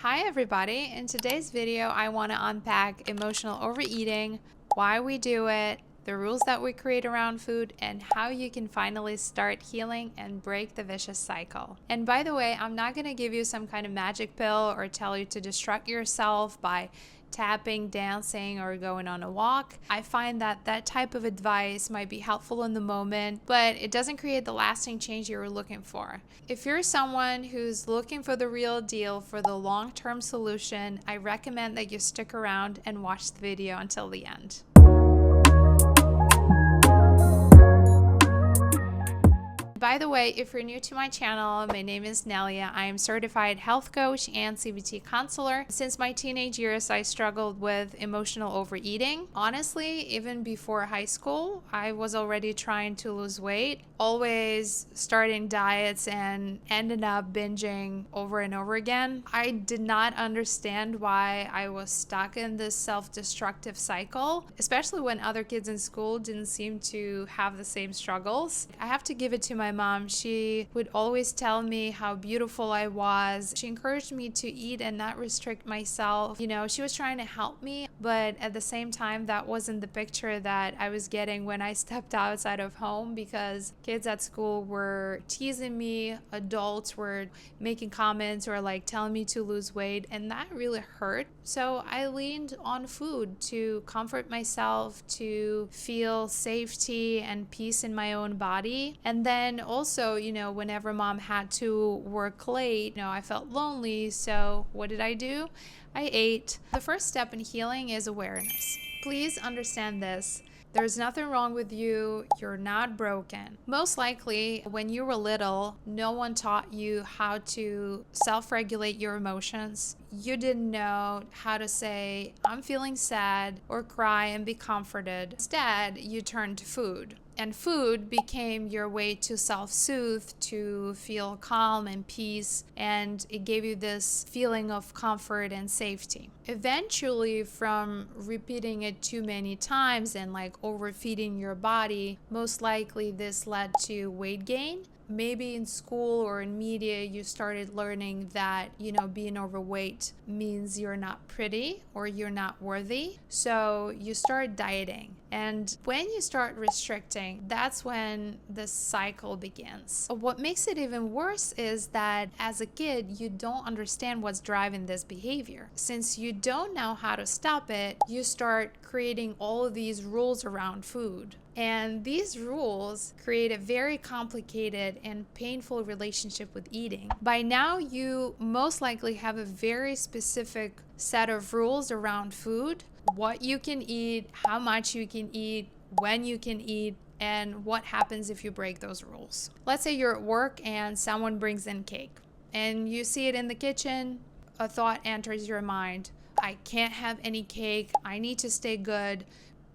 Hi everybody, in today's video I want to unpack emotional overeating, why we do it, the rules that we create around food, and how you can finally start healing and break the vicious cycle. And by the way, I'm not going to give you some kind of magic pill or tell you to destruct yourself by tapping, dancing, or going on a walk. I find that that type of advice might be helpful in the moment, but it doesn't create the lasting change you're looking for. If you're someone who's looking for the real deal, for the long-term solution, I recommend that you stick around and watch the video until the end. By the way, if you're new to my channel, my name is Nelia. I am certified health coach and CBT counselor. Since my teenage years, I struggled with emotional overeating. Honestly, even before high school, I was already trying to lose weight, always starting diets and ended up binging over and over again. I did not understand why I was stuck in this self-destructive cycle, especially when other kids in school didn't seem to have the same struggles. I have to give it to my mom. She would always tell me how beautiful I was. She encouraged me to eat and not restrict myself. You know, she was trying to help me, but at the same time, that wasn't the picture that I was getting when I stepped outside of home, because kids at school were teasing me, adults were making comments or like telling me to lose weight, and that really hurt. So I leaned on food to comfort myself, to feel safety and peace in my own body. And then also, whenever mom had to work late, I felt lonely. So what did I do? I ate. The first step in healing is awareness. Please understand this. There's nothing wrong with you. You're not broken. Most likely, when you were little, no one taught you how to self-regulate your emotions. You didn't know how to say, I'm feeling sad, or cry and be comforted. Instead, you turned to food. And food became your way to self-soothe, to feel calm and peace, and it gave you this feeling of comfort and safety. Eventually, from repeating it too many times and like overfeeding your body, most likely this led to weight gain. Maybe in school or in media, you started learning that, being overweight means you're not pretty or you're not worthy. So you start dieting. And when you start restricting, that's when the cycle begins. What makes it even worse is that as a kid, you don't understand what's driving this behavior. Since you don't know how to stop it, you start creating all of these rules around food. And these rules create a very complicated and painful relationship with eating. By now, you most likely have a very specific set of rules around food: what you can eat, how much you can eat, when you can eat, and what happens if you break those rules. Let's say you're at work and someone brings in cake, and you see it in the kitchen. A thought enters your mind: I can't have any cake. I need to stay good.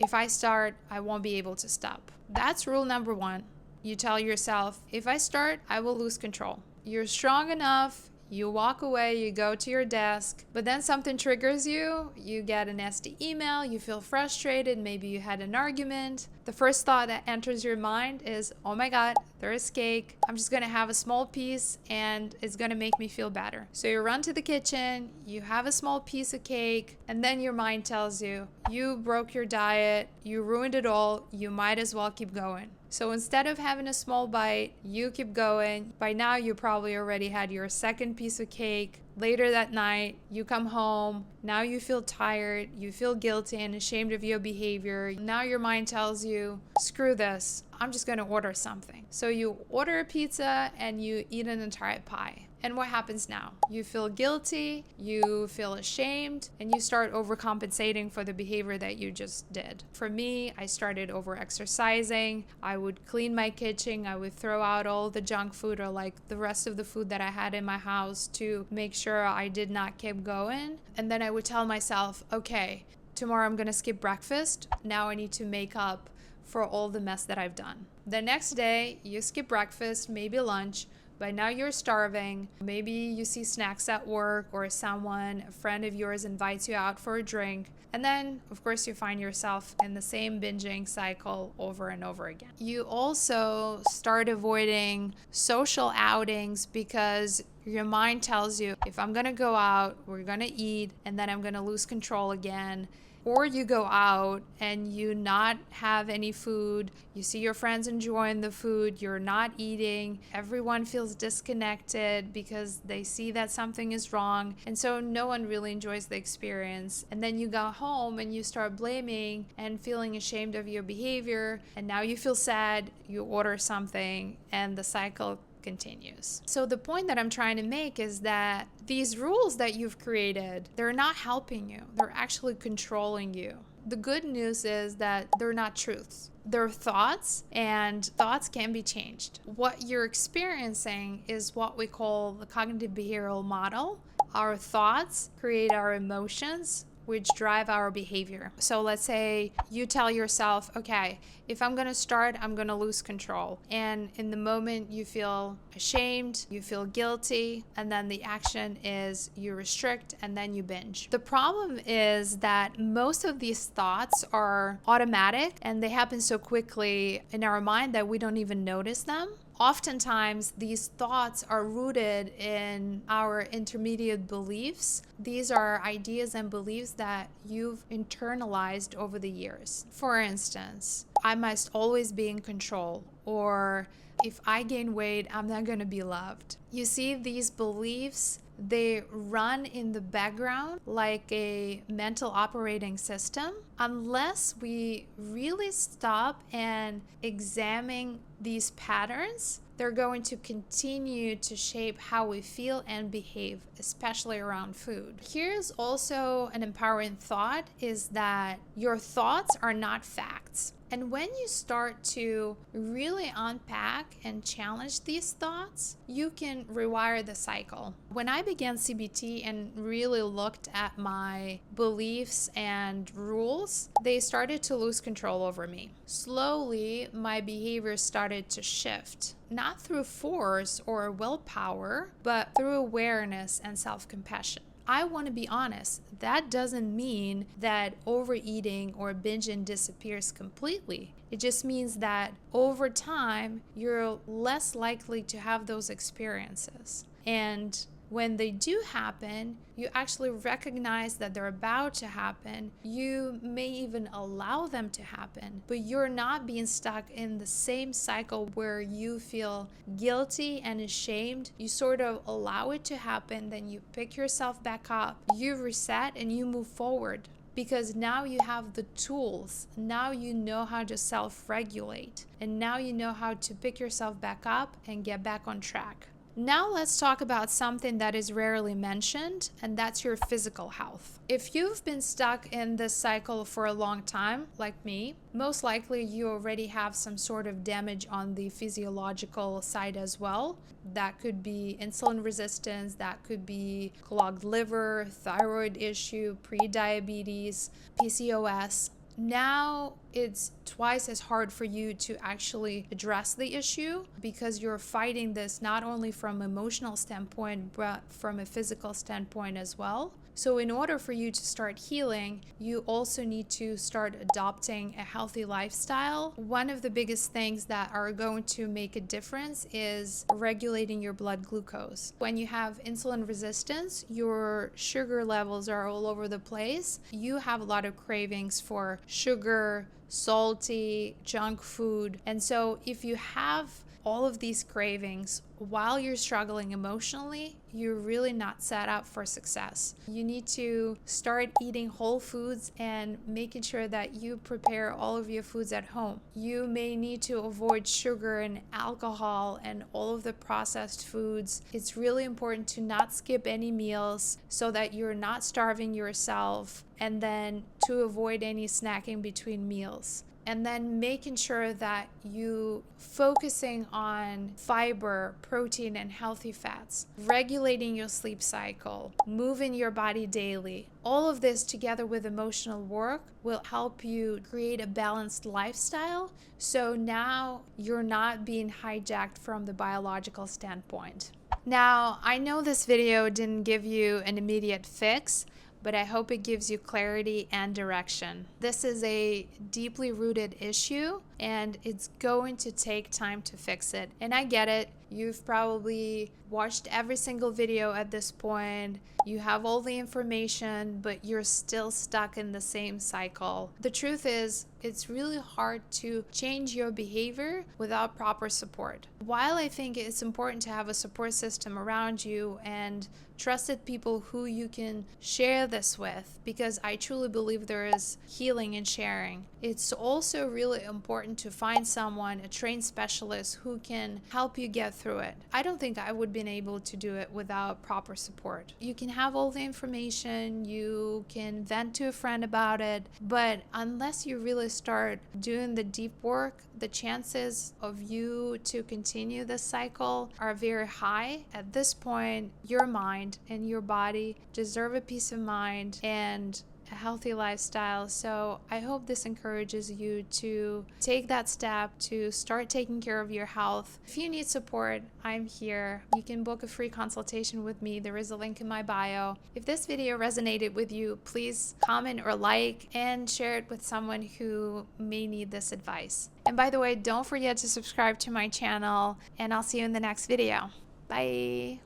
If I start, I won't be able to stop. That's rule number one. You tell yourself, if I start, I will lose control. You're strong enough. You walk away, you go to your desk, but then something triggers you. You get a nasty email, you feel frustrated, maybe you had an argument. The first thought that enters your mind is, oh my God, there is cake. I'm just gonna have a small piece and it's gonna make me feel better. So you run to the kitchen, you have a small piece of cake, and then your mind tells you, you broke your diet, you ruined it all, you might as well keep going. So instead of having a small bite, you keep going. By now, you probably already had your second piece of cake. Later that night, you come home. Now you feel tired. You feel guilty and ashamed of your behavior. Now your mind tells you, screw this. I'm just going to order something. So you order a pizza and you eat an entire pie. And what happens now? You feel guilty, you feel ashamed, and you start overcompensating for the behavior that you just did. For me, I started over-exercising. I would clean my kitchen. I would throw out all the junk food or like the rest of the food that I had in my house to make sure I did not keep going. And then I would tell myself, okay, tomorrow I'm gonna skip breakfast. Now I need to make up for all the mess that I've done. The next day, you skip breakfast, maybe lunch, but now you're starving. Maybe you see snacks at work, or a friend of yours invites you out for a drink. And then, of course, you find yourself in the same binging cycle over and over again. You also start avoiding social outings because your mind tells you, if I'm going to go out, we're going to eat, and then I'm going to lose control again. Or you go out and you not have any food, you see your friends enjoying the food, you're not eating, everyone feels disconnected because they see that something is wrong, and so no one really enjoys the experience. And then you go home and you start blaming and feeling ashamed of your behavior, and now you feel sad, you order something, and the cycle continues. So the point that I'm trying to make is that these rules that you've created, they're not helping you. They're actually controlling you. The good news is that they're not truths. They're thoughts, and thoughts can be changed. What you're experiencing is what we call the cognitive behavioral model. Our thoughts create our emotions, which drive our behavior. So let's say you tell yourself, okay, if I'm gonna start, I'm gonna lose control. And in the moment you feel ashamed, you feel guilty, and then the action is you restrict and then you binge. The problem is that most of these thoughts are automatic and they happen so quickly in our mind that we don't even notice them. Oftentimes, these thoughts are rooted in our intermediate beliefs. These are ideas and beliefs that you've internalized over the years. For instance, I must always be in control, or if I gain weight, I'm not going to be loved. You see, these beliefs, they run in the background like a mental operating system. Unless we really stop and examine these patterns, they're going to continue to shape how we feel and behave, especially around food. Here's also an empowering thought, is that your thoughts are not facts. And when you start to really unpack and challenge these thoughts, you can rewire the cycle. When I began CBT and really looked at my beliefs and rules, they started to lose control over me. Slowly, my behavior started to shift, not through force or willpower, but through awareness and self-compassion. I want to be honest, that doesn't mean that overeating or binging disappears completely. It just means that over time, you're less likely to have those experiences. And when they do happen, you actually recognize that they're about to happen. You may even allow them to happen, but you're not being stuck in the same cycle where you feel guilty and ashamed. You sort of allow it to happen, then you pick yourself back up, you reset, and you move forward. Because now you have the tools. Now you know how to self-regulate. And now you know how to pick yourself back up and get back on track. Now let's talk about something that is rarely mentioned, and that's your physical health. If you've been stuck in this cycle for a long time, like me, most likely you already have some sort of damage on the physiological side as well. That could be insulin resistance, that could be clogged liver, thyroid issue, pre-diabetes, PCOS. Now it's twice as hard for you to actually address the issue because you're fighting this not only from an emotional standpoint, but from a physical standpoint as well. So in order for you to start healing, you also need to start adopting a healthy lifestyle. One of the biggest things that are going to make a difference is regulating your blood glucose. When you have insulin resistance, your sugar levels are all over the place. You have a lot of cravings for sugar, salty, junk food. And so if you have all of these cravings while you're struggling emotionally, you're really not set up for success. You need to start eating whole foods and making sure that you prepare all of your foods at home. You may need to avoid sugar and alcohol and all of the processed foods. It's really important to not skip any meals so that you're not starving yourself, and then to avoid any snacking between meals. and then making sure that you focusing on fiber, protein, and healthy fats, regulating your sleep cycle, moving your body daily. All of this together with emotional work will help you create a balanced lifestyle. So now you're not being hijacked from the biological standpoint. Now, I know this video didn't give you an immediate fix, but I hope it gives you clarity and direction. This is a deeply rooted issue, and it's going to take time to fix it. And I get it. You've probably watched every single video at this point. You have all the information, but you're still stuck in the same cycle. The truth is, it's really hard to change your behavior without proper support. While I think it's important to have a support system around you and trusted people who you can share this with, because I truly believe there is healing in sharing, it's also really important to find someone, a trained specialist, who can help you get through it. I don't think I would have been able to do it without proper support. You can have all the information, you can vent to a friend about it, but unless you really start doing the deep work, the chances of you to continue this cycle are very high. At this point, your mind and your body deserve a peace of mind and a healthy lifestyle. So I hope this encourages you to take that step to start taking care of your health. If you need support, I'm here. You can book a free consultation with me. There is a link in my bio. If this video resonated with you, please comment or like and share it with someone who may need this advice. And by the way, don't forget to subscribe to my channel, and I'll see you in the next video. Bye.